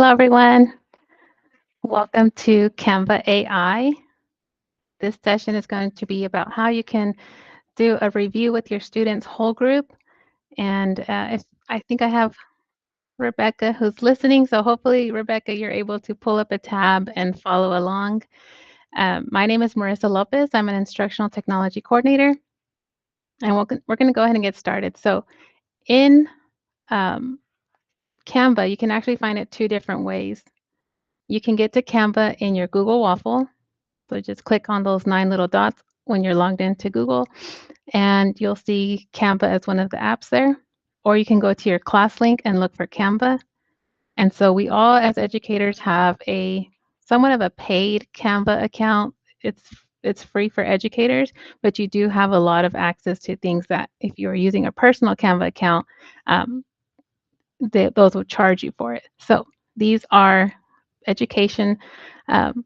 Hello, everyone. Welcome to Canva AI. This session is going to be about how you can do a review with your students' whole group. And if I think I have Rebecca who's listening, so hopefully, Rebecca, you're able to pull up a tab and follow along. My name is Marissa Lopez. I'm an instructional technology coordinator, and we're going to go ahead and get started. So in um, Canva, you can actually find it two different ways. You can get to Canva in your Google Waffle. So just click on those 9 little dots when you're logged into Google, and you'll see Canva as one of the apps there. Or you can go to your class link and look for Canva. And so we all, as educators, have a somewhat of a paid Canva account. It's free for educators, but you do have a lot of access to things that if you're using a personal Canva account, um, those will charge you for it. So these are education um,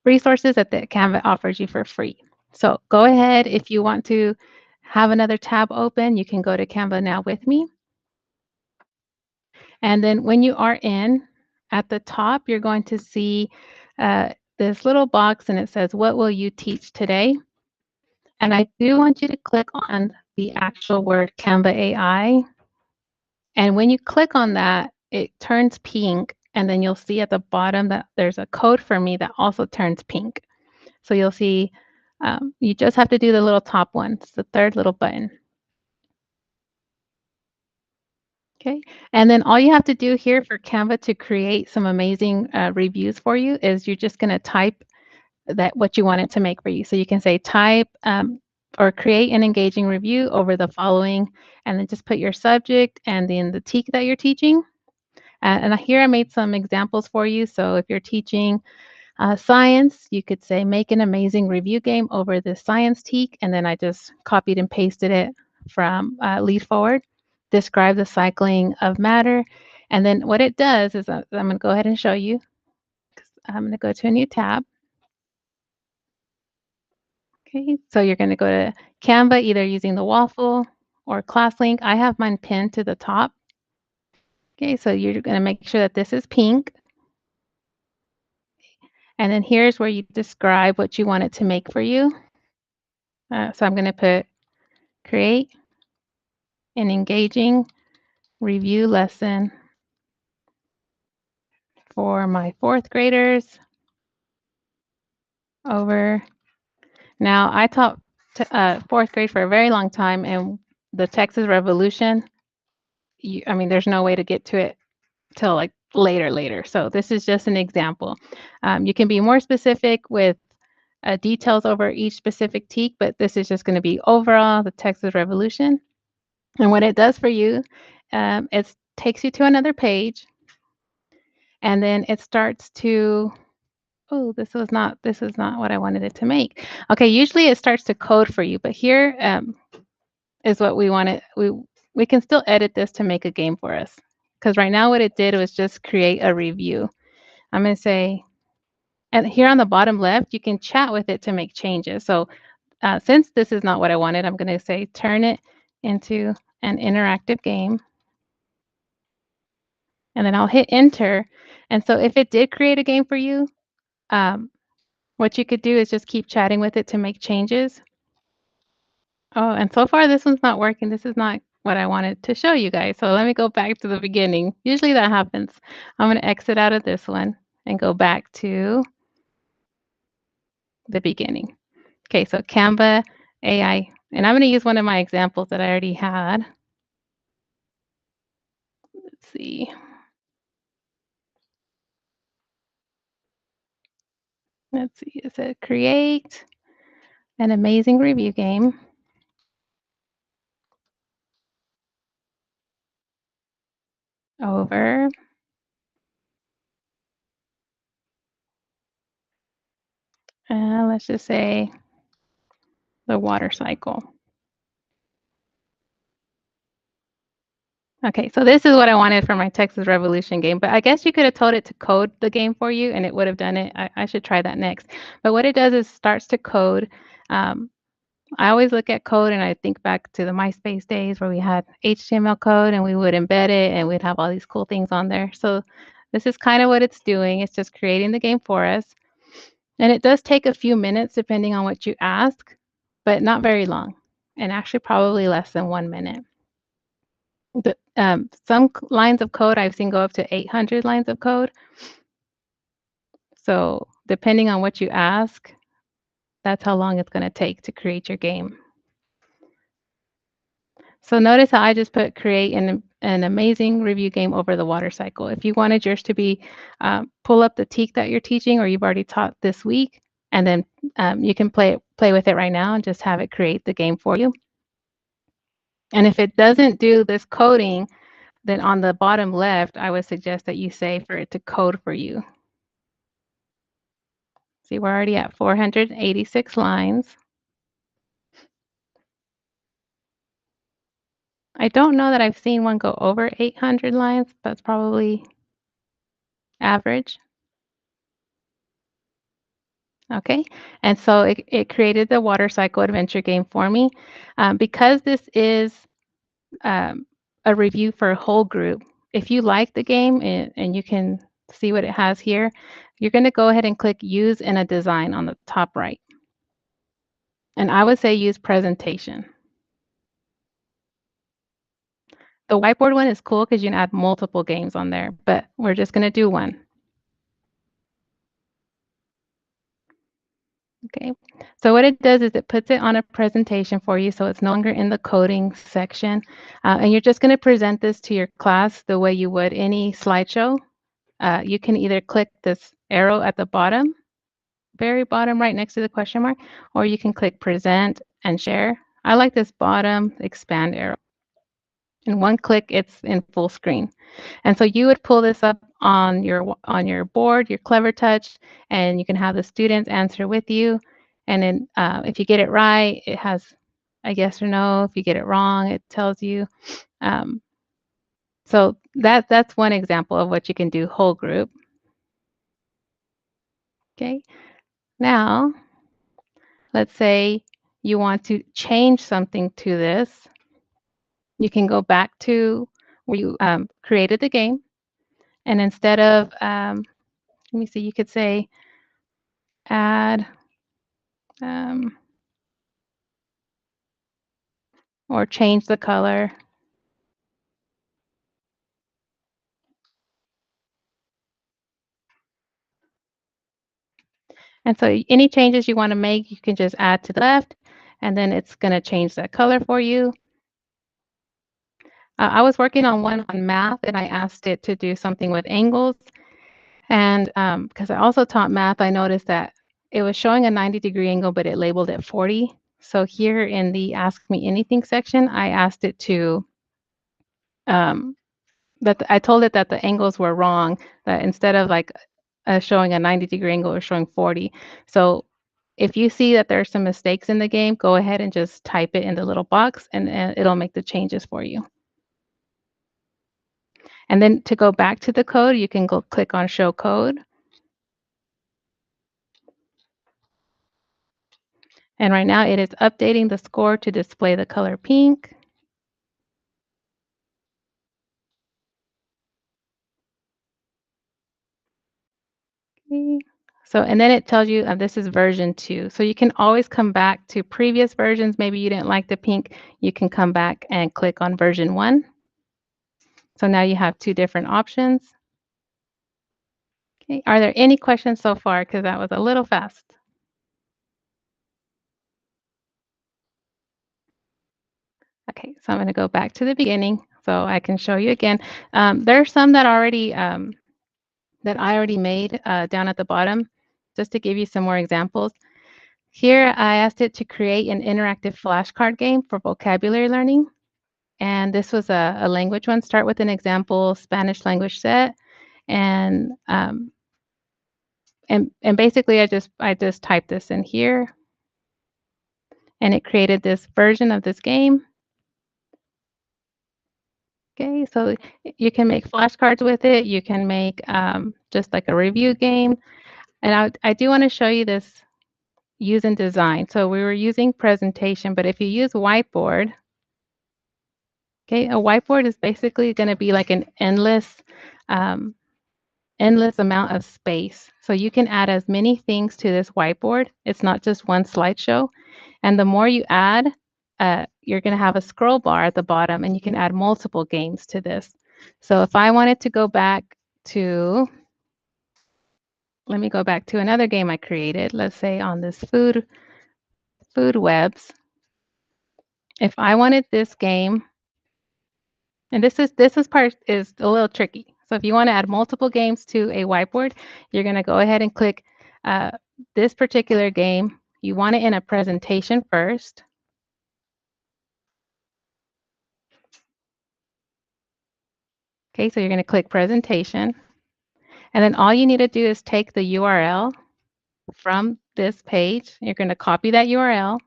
resources that the Canva offers you for free. So go ahead if you want to have another tab open, you can go to Canva now with me. And then when you are in, at the top, you're going to see this little box and it says, "What will you teach today?" And I do want you to click on the actual word Canva AI. And when you click on that, it turns pink. And then you'll see at the bottom that there's a code for me that also turns pink. So you'll see you just have to do the little top one. It's the third little button. Okay. And then all you have to do here for Canva to create some amazing reviews for you is you're just going to type that what you want it to make for you. So you can say type or create an engaging review over the following, and then just put your subject and then the TEK that you're teaching. And here I made some examples for you. So if you're teaching science, you could say make an amazing review game over the science TEK, and then I just copied and pasted it from Lead Forward. Describe the cycling of matter, and then what it does is I'm going to go ahead and show you. I'm going to go to a new tab. Okay, so you're going to go to Canva either using the waffle or ClassLink. I have mine pinned to the top. Okay, so you're going to make sure that this is pink. And then here's where you describe what you want it to make for you. So I'm going to put create an engaging review lesson for my 4th graders over. Now, I taught 4th grade for a very long time, and the Texas Revolution, I mean, there's no way to get to it till like later. So this is just an example. You can be more specific with details over each specific TEK, but this is just going to be overall the Texas Revolution. And what it does for you, it takes you to another page, and then it starts to, oh, this is not what I wanted it to make. Okay, usually it starts to code for you, but here is what we want it. We can still edit this to make a game for us, because right now what it did was just create a review. I'm going to say, and here on the bottom left, you can chat with it to make changes. So since this is not what I wanted, I'm going to say turn it into an interactive game. And then I'll hit enter. And so if it did create a game for you, what you could do is just keep chatting with it to make changes. Oh, and so far this one's not working. This is not what I wanted to show you guys. So let me go back to the beginning. Usually that happens. I'm going to exit out of this one and go back to the beginning. Okay, so Canva AI. And I'm going to use one of my examples that I already had. Let's see. Let's see. It said create an amazing review game over let's just say the water cycle. Okay, so this is what I wanted for my Texas Revolution game, but I guess you could have told it to code the game for you and it would have done it. I should try that next. But what it does is starts to code. I always look at code and I think back to the MySpace days where we had HTML code and we would embed it and we'd have all these cool things on there. So this is kind of what it's doing. It's just creating the game for us. And it does take a few minutes depending on what you ask, but not very long. And actually probably less than 1 minute. Some lines of code I've seen go up to 800 lines of code. So depending on what you ask, that's how long it's going to take to create your game. So notice how I just put create an amazing review game over the water cycle. If you wanted yours to be pull up the teak that you're teaching or you've already taught this week, and then you can play with it right now and just have it create the game for you. And if it doesn't do this coding, then on the bottom left, I would suggest that you say for it to code for you. See, we're already at 486 lines. I don't know that I've seen one go over 800 lines. That's probably average. Okay, and so it created the water cycle adventure game for me. Because this is um, a review for a whole group, if you like the game and you can see what it has here, you're going to go ahead and click use in a design on the top right. And I would say use presentation. The whiteboard one is cool because you can add multiple games on there, but we're just going to do one. Okay, so what it does is it puts it on a presentation for you, so it's no longer in the coding section. And you're just going to present this to your class the way you would any slideshow. You can either click this arrow at the bottom, very bottom right next to the question mark, or you can click present and share. I like this bottom expand arrow. In one click, it's in full screen. And so you would pull this up on your board, your Clever Touch, and you can have the students answer with you. And then if you get it right, it has a yes or no. If you get it wrong, it tells you. Um, so that's one example of what you can do whole group. Okay. Now, let's say you want to change something to this. You can go back to where you created the game. And instead of let me see, you could say add or change the color. And so any changes you want to make, you can just add to the left, and then it's going to change that color for you. I was working on one on math, and I asked it to do something with angles. And because I also taught math, I noticed that it was showing a 90-degree angle, but it labeled it 40. So here in the Ask Me Anything section, I asked it to I told it that the angles were wrong, that instead of like showing a 90-degree angle, we're showing 40. So if you see that there are some mistakes in the game, go ahead and just type it in the little box and it'll make the changes for you. And then to go back to the code, you can go click on Show Code. And right now it is updating the score to display the color pink. Okay. So, and then it tells you this is version 2. So you can always come back to previous versions. Maybe you didn't like the pink. You can come back and click on version 1. So now you have 2 different options. Okay. Are there any questions so far? Because that was a little fast. Okay, so I'm going to go back to the beginning so I can show you again. There are some that that I already made down at the bottom, just to give you some more examples. Here, I asked it to create an interactive flashcard game for vocabulary learning. And this was a language one. Start with an example, Spanish language set. And and basically, I just typed this in here, and it created this version of this game. Okay, so you can make flashcards with it. You can make just like a review game. And I do want to show you this use in design. So we were using presentation, but if you use whiteboard, okay, a whiteboard is basically going to be like an um, endless amount of space. So you can add as many things to this whiteboard. It's not just one slideshow. And the more you add, you're going to have a scroll bar at the bottom, and you can add multiple games to this. So if I wanted to go back to, let me go back to another game I created. Let's say on this food webs. If I wanted this game, and this is part is a little tricky. So if you want to add multiple games to a whiteboard, you're going to go ahead and click uh, this particular game. You want it in a presentation first. Okay, so you're going to click presentation. And then all you need to do is take the URL from this page. You're going to copy that URL.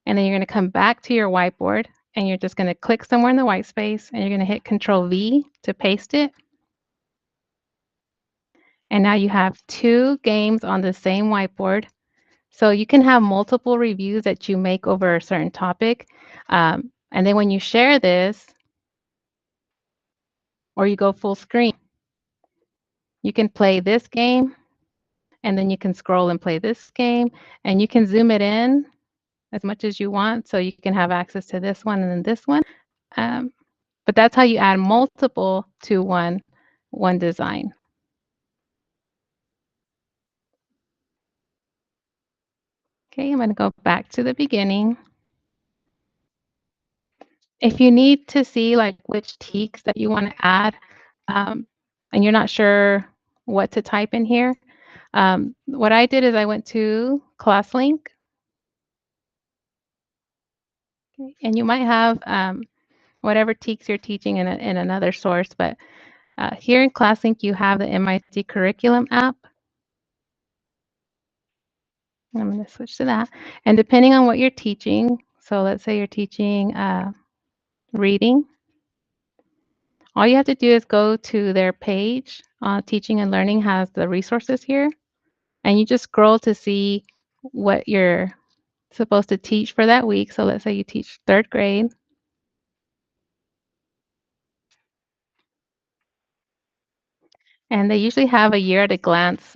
And then you're going to come back to your whiteboard. And you're just going to click somewhere in the white space. And you're going to hit Control V to paste it. And now you have two games on the same whiteboard. So you can have multiple reviews that you make over a certain topic. And then when you share this, or you go full screen, you can play this game, and then you can scroll and play this game, and you can zoom it in as much as you want, so you can have access to this one and then this one. Um, but that's how you add multiple to one design. Okay, I'm going to go back to the beginning. If you need to see like which teaks that you want to add, and you're not sure what to type in here, what I did is I went to ClassLink, and you might have whatever teaks you're teaching in another source, but here in ClassLink you have the MIT Curriculum app. I'm going to switch to that. And depending on what you're teaching, so let's say you're teaching reading, all you have to do is go to their page. Teaching and Learning has the resources here, and you just scroll to see what you're supposed to teach for that week. So let's say you teach third grade. And they usually have a year at a glance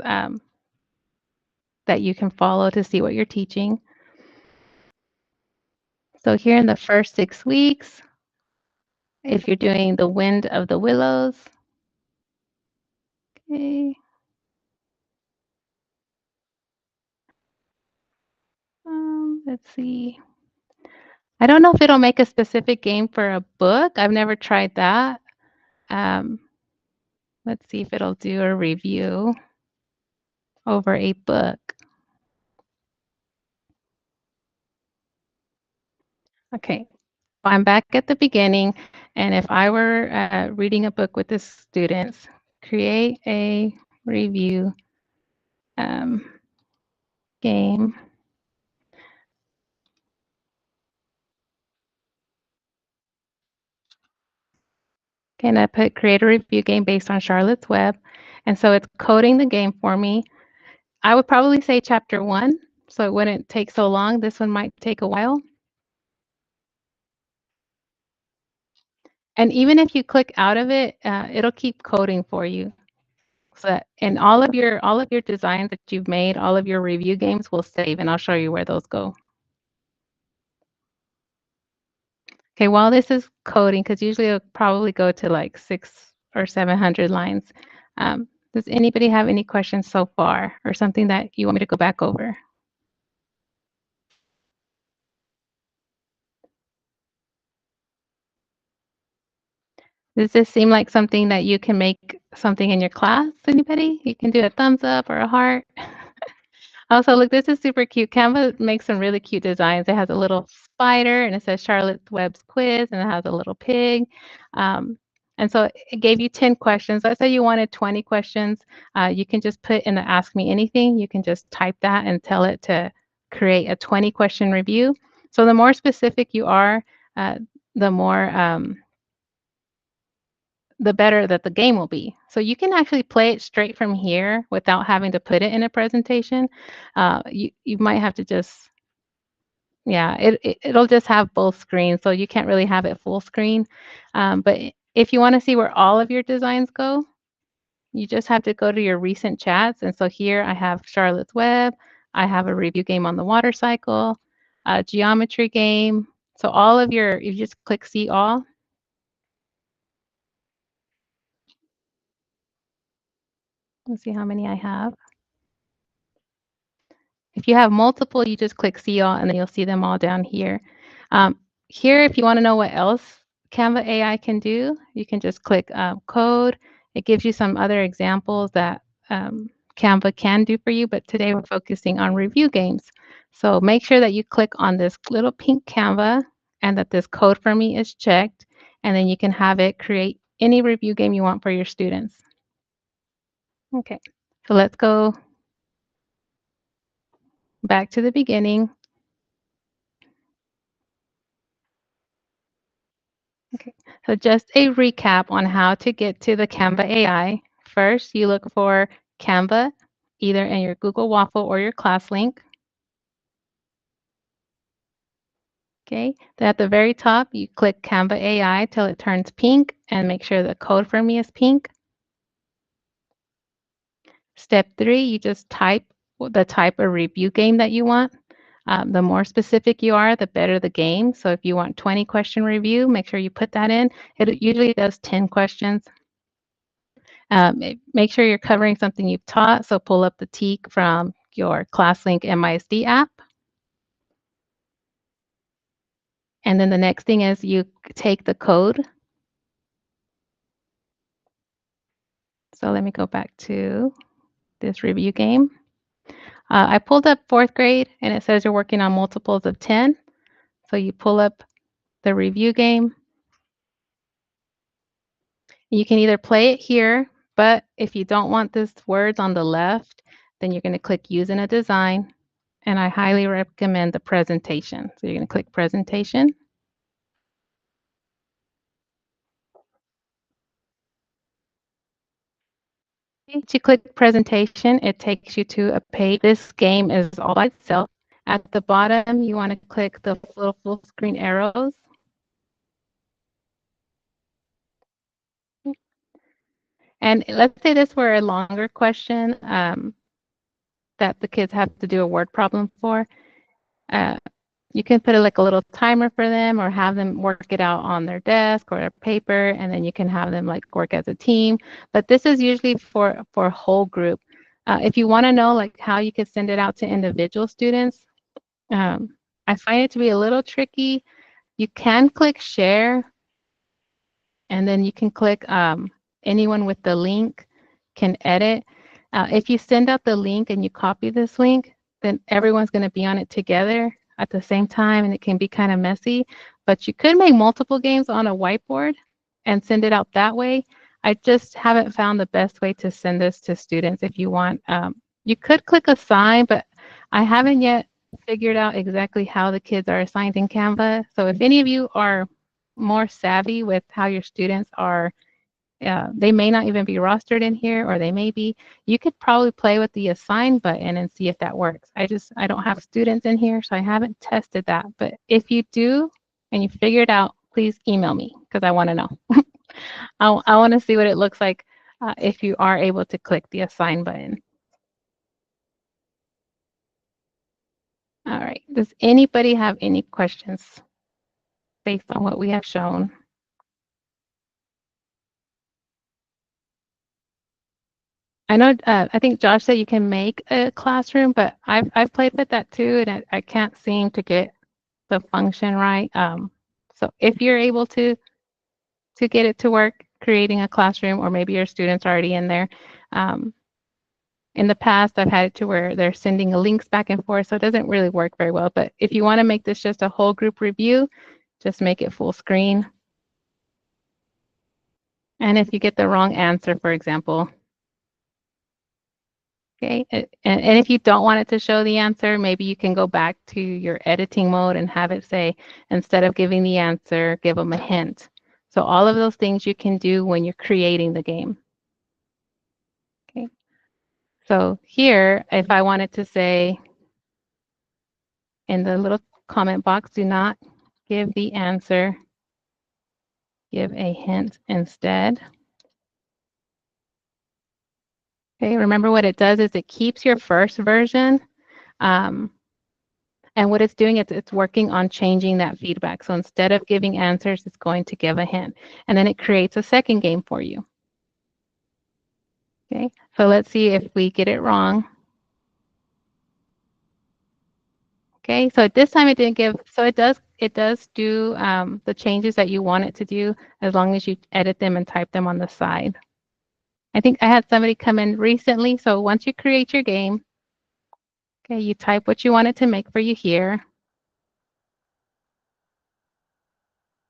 that you can follow to see what you're teaching. So here in the first 6 weeks, if you're doing The Wind of the Willows, okay, let's see. I don't know if it'll make a specific game for a book. I've never tried that. Um, let's see if it'll do a review over a book. Okay, I'm back at the beginning, and if I were reading a book with the students, create a review game. Okay, and I put create a review game based on Charlotte's Web, and so it's coding the game for me. I would probably say chapter 1, so it wouldn't take so long. This one might take a while. And even if you click out of it, it'll keep coding for you. So that, and all of your designs that you've made, all of your review games will save, and I'll show you where those go. Okay, while this is coding, because usually it'll probably go to like 600 or 700 lines. Does anybody have any questions so far, or something that you want me to go back over? Does this seem like something that you can make something in your class? Anybody? You can do a thumbs up or a heart. Also, look, this is super cute. Canva makes some really cute designs. It has a little spider, and it says Charlotte's Web's quiz, and it has a little pig. And so it gave you 10 questions. Let's say you wanted 20 questions. You can just put in the Ask Me Anything. You can just type that and tell it to create a 20-question review. So the more specific you are, the more the better that the game will be. So you can actually play it straight from here without having to put it in a presentation. You might have to just yeah, it'll just have both screens, so you can't really have it full screen. But if you wanna see where all of your designs go, you just have to go to your recent chats, and so here I have Charlotte's Web, I have a review game on the water cycle, a geometry game. So all of your you just click see all. Let's see how many I have. If you have multiple, you just click see all, and then you'll see them all down here. Here, if you wanna know what else Canva AI can do, you can just click, code. It gives you some other examples that, Canva can do for you, but today we're focusing on review games. So make sure that you click on this little pink Canva and that this code for me is checked, and then you can have it create any review game you want for your students. Okay, so let's go back to the beginning. Okay, so just a recap on how to get to the Canva AI. First, you look for Canva, either in your Google Waffle or your class link. Okay, then at the very top, you click Canva AI till it turns pink and make sure the code for me is pink. Step 3, you just type the type of review game that you want. The more specific you are, the better the game. So if you want 20 question review, make sure you put that in. It usually does 10 questions. Make sure you're covering something you've taught, so pull up the TEK from your ClassLink MISD app. And then the next thing is you take the code. So let me go back to this review game. I pulled up 4th grade, and it says you're working on multiples of 10. So you pull up the review game. You can either play it here, but if you don't want this words on the left, then you're going to click Use in a Design, and I highly recommend the presentation. So you're going to click Presentation. Once you click Presentation, it takes you to a page. This game is all by itself. At the bottom, you want to click the little full screen arrows. And let's say this were a longer question that the kids have to do a word problem for. Uh, you can put like a little timer for them or have them work it out on their desk or their paper, and then you can have them like work as a team. But this is usually for a whole group. If you want to know like how you could send it out to individual students, I find it to be a little tricky. You can click share, and then you can click anyone with the link can edit. If you send out the link and you copy this link, then everyone's going to be on it together at the same time, and it can be kind of messy. But you could make multiple games on a whiteboard and send it out that way. I just haven't found the best way to send this to students. If you want, you could click assign, but I haven't yet figured out exactly how the kids are assigned in Canva. So if any of you are more savvy with how your students are, they may not even be rostered in here, or they may be. You could probably play with the assign button and see if that works. I don't have students in here, so I haven't tested that. But if you do and you figure it out, please email me because I want to know. I want to see what it looks like if you are able to click the assign button. All right. Does anybody have any questions based on what we have shown? I know, I think Josh said you can make a classroom, but I've played with that too, and I can't seem to get the function right. So if you're able to get it to work, creating a classroom, or maybe your students are already in there. In the past, I've had it to where they're sending links back and forth, so it doesn't really work very well. But if you want to make this just a whole group review, just make it full screen. And if you get the wrong answer, for example, okay, and if you don't want it to show the answer, maybe you can go back to your editing mode and have it say, instead of giving the answer, give them a hint. So all of those things you can do when you're creating the game. Okay. So here, if I wanted to say in the little comment box, do not give the answer, give a hint instead. Okay, remember what it does is it keeps your first version. And what it's doing is it's working on changing that feedback. So instead of giving answers, it's going to give a hint. And then it creates a second game for you. Okay, so let's see if we get it wrong. Okay, so this time it didn't give, so it does do the changes that you want it to do as long as you edit them and type them on the side. I think I had somebody come in recently, so once you create your game, okay, you type what you want it to make for you here.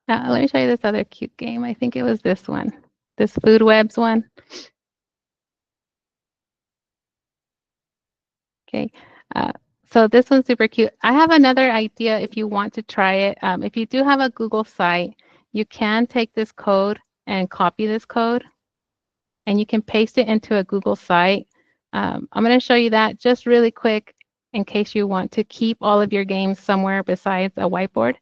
Now, let me show you this other cute game. I think it was this one, this Food Webs one. Okay, so this one's super cute. I have another idea if you want to try it. If you do have a Google site, you can take this code and copy this code, and you can paste it into a Google site. I'm going to show you that just really quick in case you want to keep all of your games somewhere besides a whiteboard.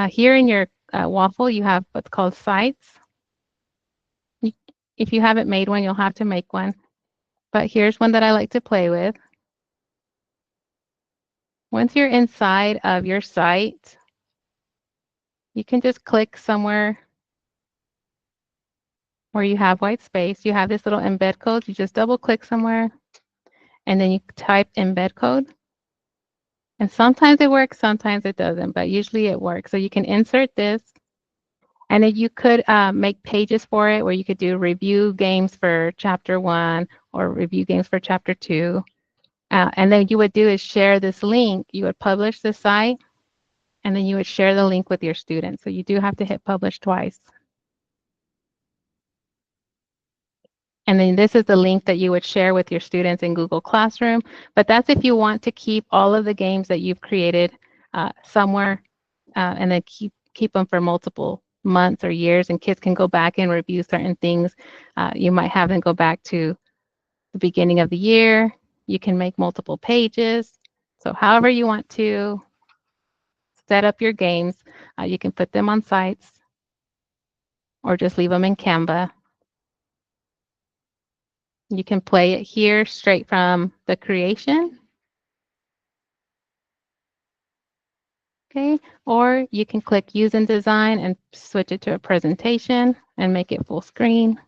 Here in your waffle, you have what's called sites. If you haven't made one, you'll have to make one. But here's one that I like to play with. Once you're inside of your site, you can just click somewhere where you have white space. You have this little embed code. You just double click somewhere, and then you type embed code. And sometimes it works, sometimes it doesn't, but usually it works. So you can insert this, and then you could make pages for it where you could do review games for chapter 1 or review games for chapter 2. And then you would do is share this link. You would publish the site, and then you would share the link with your students. So you do have to hit publish twice. And then this is the link that you would share with your students in Google Classroom. But that's if you want to keep all of the games that you've created somewhere and then keep them for multiple months or years, and kids can go back and review certain things. You might have them go back to the beginning of the year. You can make multiple pages. So however you want to set up your games, you can put them on sites or just leave them in Canva. You can play it here straight from the creation. Okay, or you can click Use in Design and switch it to a presentation and make it full screen.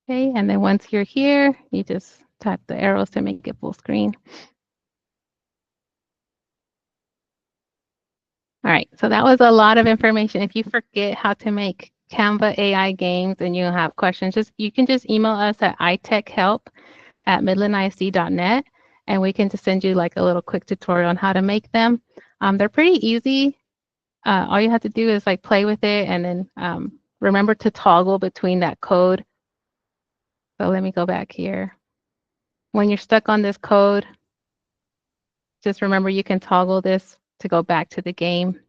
Okay, and then once you're here, you just tap the arrows to make it full screen. All right, so that was a lot of information. If you forget how to make Canva AI games and you have questions, you can just email us at itechhelp@midlandisd.net, and we can just send you like a little quick tutorial on how to make them. They're pretty easy. All you have to do is like play with it, and then remember to toggle between that code. So let me go back here. When you're stuck on this code, just remember you can toggle this to go back to the game.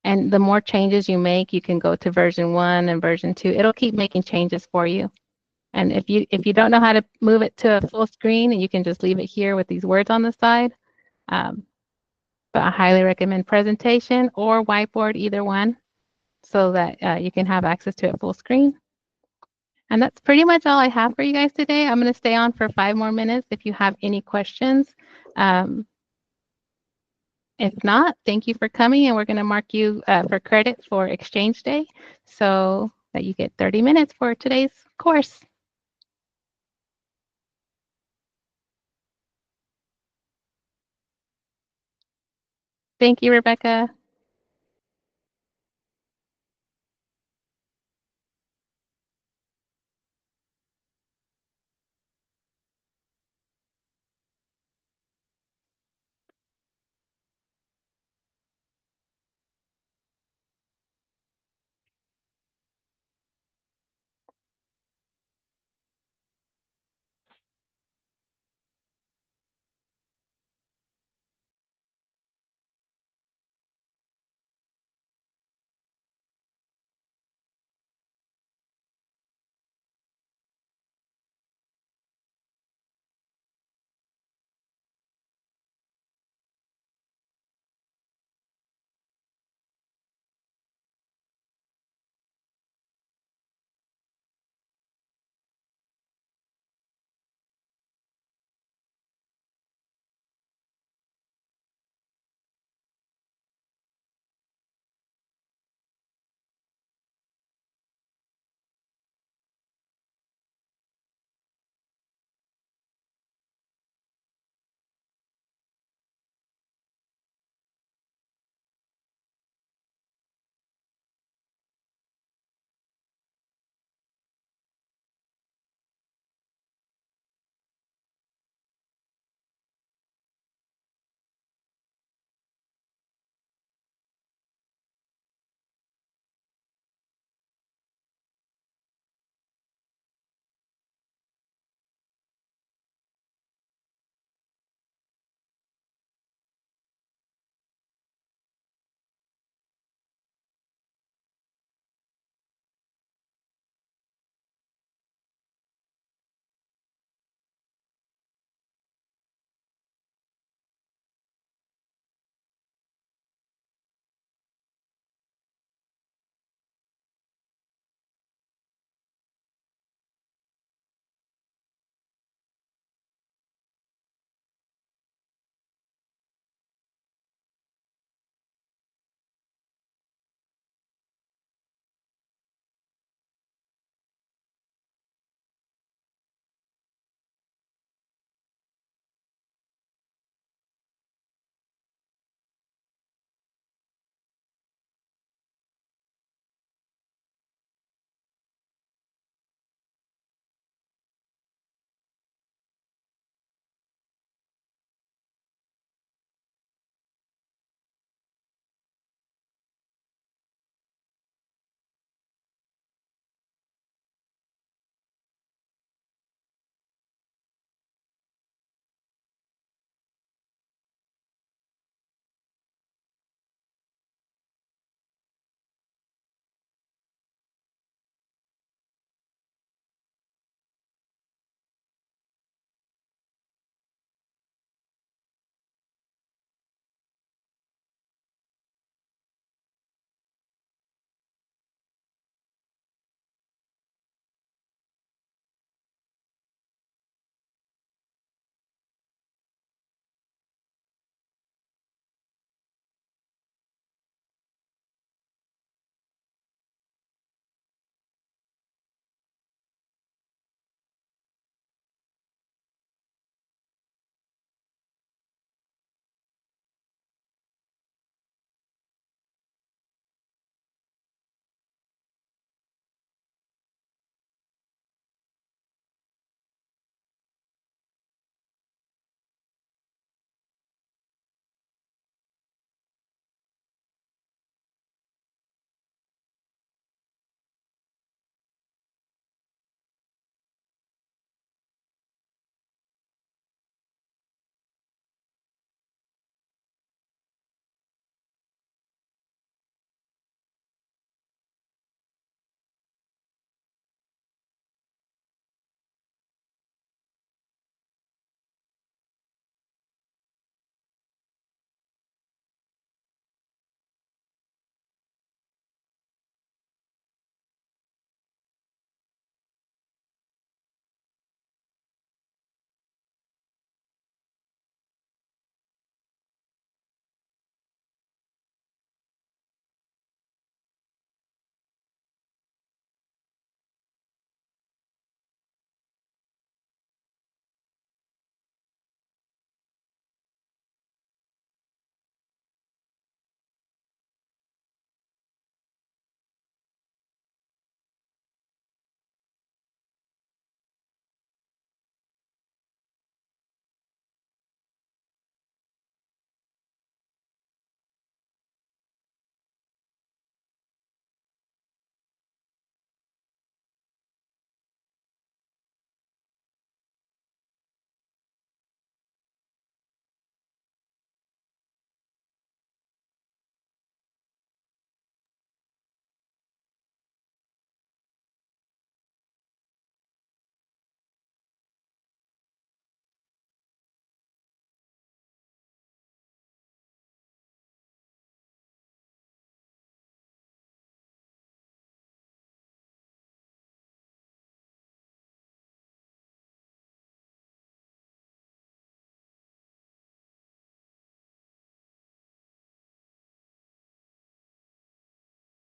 And the more changes you make, you can go to version 1 and version 2. It'll keep making changes for you. And if you don't know how to move it to a full screen, you can just leave it here with these words on the side. But I highly recommend presentation or whiteboard, either one, so that you can have access to it full screen. And that's pretty much all I have for you guys today. I'm going to stay on for 5 more minutes if you have any questions. If not, thank you for coming, and we're going to mark you for credit for Exchange Day so that you get 30 minutes for today's course. Thank you, Rebecca.